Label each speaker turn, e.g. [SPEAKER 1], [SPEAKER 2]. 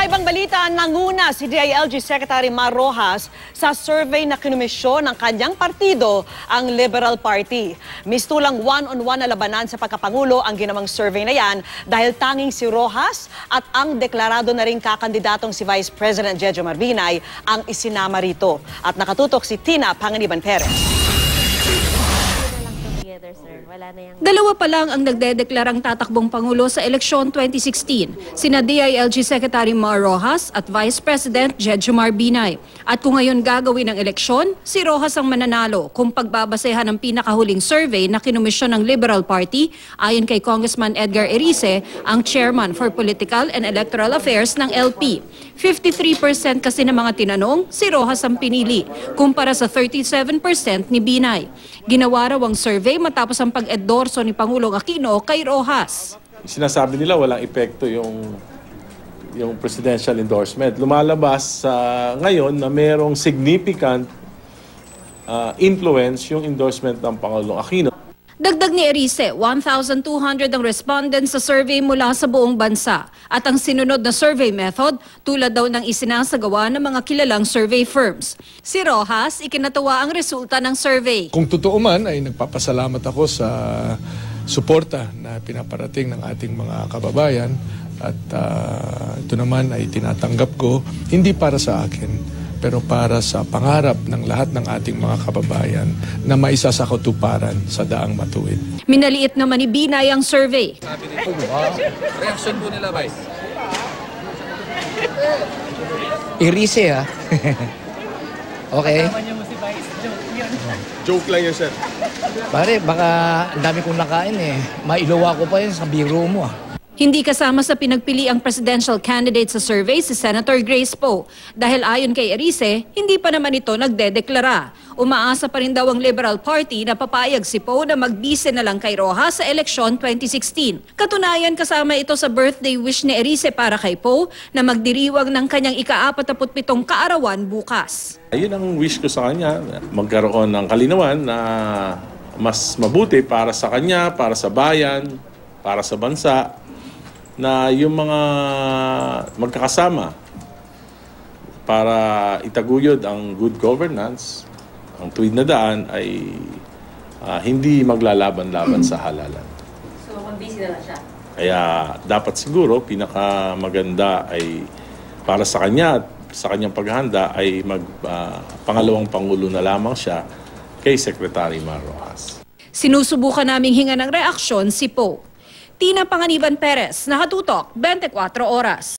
[SPEAKER 1] Sa ibang balita, nanguna si DILG Secretary Mar Rojas sa survey na kinumisyon ng kanyang partido, ang Liberal Party. Mistulang one-on-one na labanan sa pagkapangulo ang ginawang survey na yan dahil tanging si Rojas at ang deklarado na ring kakandidatong si Vice President Jejomar Binay ang isinama rito. At nakatutok si Tina Panganiban Perez.
[SPEAKER 2] Dalawa pa lang ang nagdedeklarang tatakbong Pangulo sa eleksyon 2016, sina DILG Secretary Mar Rojas at Vice President Jejomar Binay. At kung ngayon gagawin ang eleksyon, si Rojas ang mananalo kung pagbabasehan ng pinakahuling survey na kinumisyon ng Liberal Party ayon kay Congressman Edgar Erice, ang Chairman for Political and Electoral Affairs ng LP. 53% kasi ng mga tinanong, si Rojas ang pinili, kumpara sa 37% ni Binay. Ginawa raw ang survey matapos ang pag-endorso ni Pangulong Aquino kay Rojas.
[SPEAKER 3] Sinasabi nila walang epekto yung presidential endorsement. Lumalabas ngayon na merong significant influence yung endorsement ng Pangulong Aquino.
[SPEAKER 2] Dagdag ni Erice, 1,200 ang respondents sa survey mula sa buong bansa. At ang sinunod na survey method, tulad daw ng isinasagawa ng mga kilalang survey firms. Si Rojas, ikinatuwa ang resulta ng survey.
[SPEAKER 4] Kung totoo man, ay nagpapasalamat ako sa suporta na pinaparating ng ating mga kababayan. At ito naman ay tinatanggap ko, hindi para sa akin, pero para sa pangarap ng lahat ng ating mga kababayan na maisa sa katuparan sa daang matuwid.
[SPEAKER 2] Minaliit naman ni Binay ang survey.
[SPEAKER 5] Sabi nito, reaction po nila, Vice?
[SPEAKER 6] Erice, ha? Okay.
[SPEAKER 3] Joke lang yun, sir.
[SPEAKER 6] Pare, baka ang dami kong nakain eh. Mailuwa ko pa yun sa biro mo,
[SPEAKER 2] Hindi kasama sa pinagpili ang presidential candidate sa survey si Senator Grace Poe. Dahil ayon kay Erice, hindi pa naman ito nagdedeklara. Umaasa pa rin daw ang Liberal Party na papayag si Poe na magbise na lang kay Rojas sa eleksyon 2016. Katunayan, kasama ito sa birthday wish ni Erice para kay Poe na magdiriwang ng kanyang ika-47 kaarawan bukas.
[SPEAKER 3] Ayun ang wish ko sa kanya, magkaroon ng kalinawan na mas mabuti para sa kanya, para sa bayan, para sa bansa, na yung mga magkakasama para itaguyod ang good governance, ang tuwid na daan ay hindi maglalaban-laban sa halalan.
[SPEAKER 7] So, magbisi na lang siya?
[SPEAKER 3] Kaya dapat siguro, pinakamaganda ay para sa kanya at sa kanyang paghahanda ay pangalawang Pangulo na lamang siya kay Secretary Mar Rojas.
[SPEAKER 2] Sinusubukan naming hinga ng reaksyon si Poe. Tina Panganiban Perez, nakatutok, 24 oras.